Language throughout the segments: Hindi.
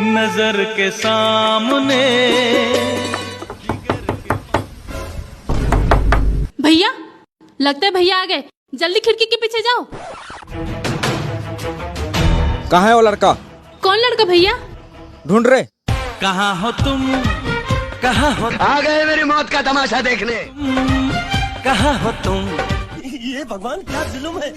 नजर के सामने। भैया, लगता है भैया आ गए, जल्दी खिड़की के पीछे जाओ। कहाँ है वो लड़का? कौन लड़का भैया? ढूंढ रहे। कहाँ हो तुम, कहाँ हो? आ गए मेरी मौत का तमाशा देखने। कहाँ हो तुम? ये भगवान क्या जुल्म है।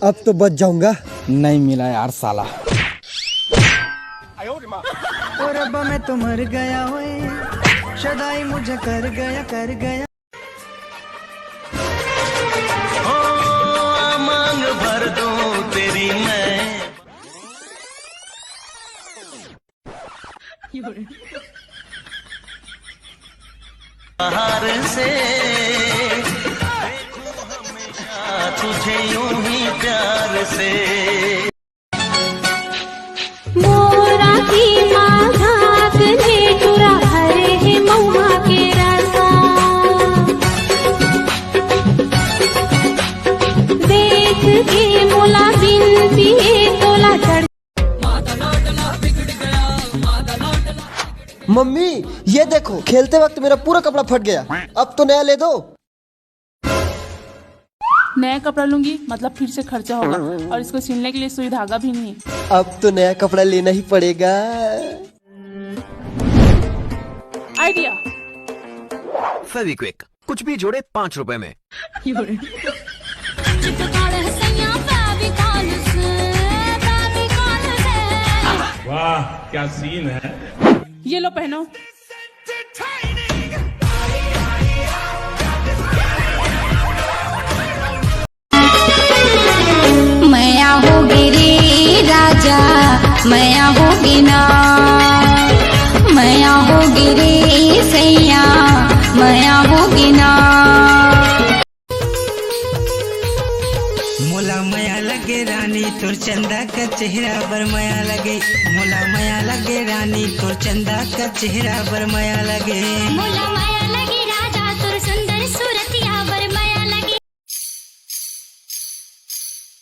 अब तो बच जाऊंगा। नहीं मिला यार साला। और रब्बा मैं तो मर गया होए, शदाई मुझे कर गया कर गया। ओ मांग भर दूं तेरी मैं। बाहर से देखूं हमेशा तुझे यूं ही प्यार से। मोरा की माघात ने टुरा हरे है महुआ के रसा। देख के मोला बिन पिए तोला चढ़। मम्मी ये देखो, खेलते वक्त मेरा पूरा कपड़ा फट गया। अब तो नया ले दो। नया कपड़ा लूंगी मतलब फिर से खर्चा होगा, और इसको सिलने के लिए सुई धागा भी नहीं। अब तो नया कपड़ा लेना ही पड़ेगा। आइडिया। फेविक्विक, कुछ भी जोड़े 5 रुपए में। वाह क्या सीन है। ये लो पहनो। मैया होगी रे राजा, मैया होगी ना, मैया होगी रे सैया, मैया होगी ना। मोला माया लगे रानी तोर चंदा का चेहरा बर माया लगे। मोला माया लगे रानी तोर चंदा का चेहरा बर माया लगे। मोला माया लगे राजा तोर सुंदर सूरतिया बर माया लगे।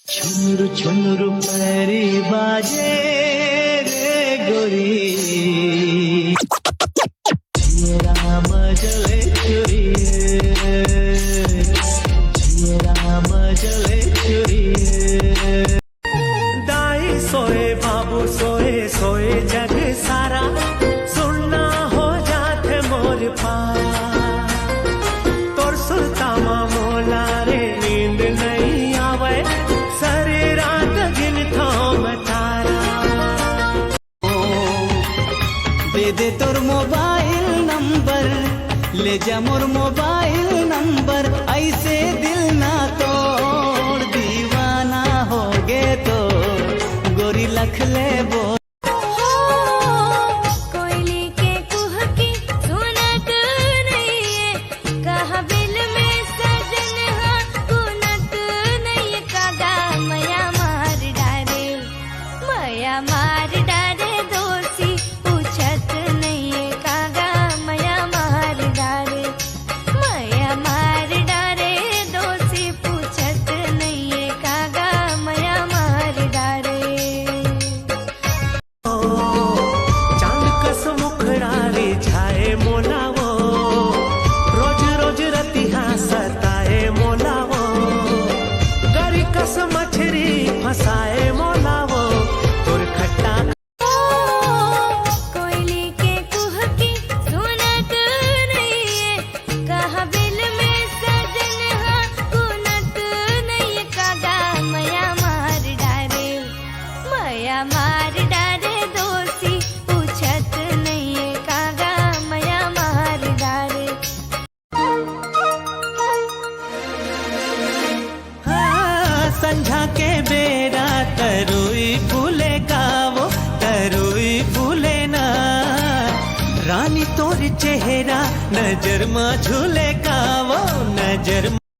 छुनुरु छुनुरु पैरी बाजे रे गोरी, जिए राम जले चोरी, जिए राम जले चोरी। दाई सोए बाबू सोए, सोए जग सारा, सुनना हो जाते मोर पार। तोर सुल्तामा मोला रे नींद नहीं आवे, सारी रात गिनता मैं तारा। दे दे तोर मोबाइल नंबर, ले जा मोर मोबाइल नंबर। ऐसे दिल ना तोड़, दीवाना हो गे तो गोरी लख ले वो। कोयले के कुह की सुनत नहीं है, कहा बिल में सजन हाँ कुनत नहीं है। कागा मया मार डारे, मया मार डारे दोषी पूछत नहीं है। कागा मया मार डारे, मया मार डारे दोषी पूछत नहीं है। कागा मया मार डारे। चांद कस मुखड़ा रे छाए मोलावो, रोज रोज रतिहा सताए मोलावो। गरी कस मछरी फसाए मोलावो, तोर खट्टा। कोयले के कुह की सुनत नहीं है, कहा बिल में सजन हाँ कुनत नहीं है। कागा मया मार डारे, मया मार डारे दोषी पूछत नहीं है। कागा मया मार डारे। हाँ, संझा के बेरा तरुई फूले गावो, तरुई फूले ना। रानी तोर चेहरा नजर में झूले गावो, नजर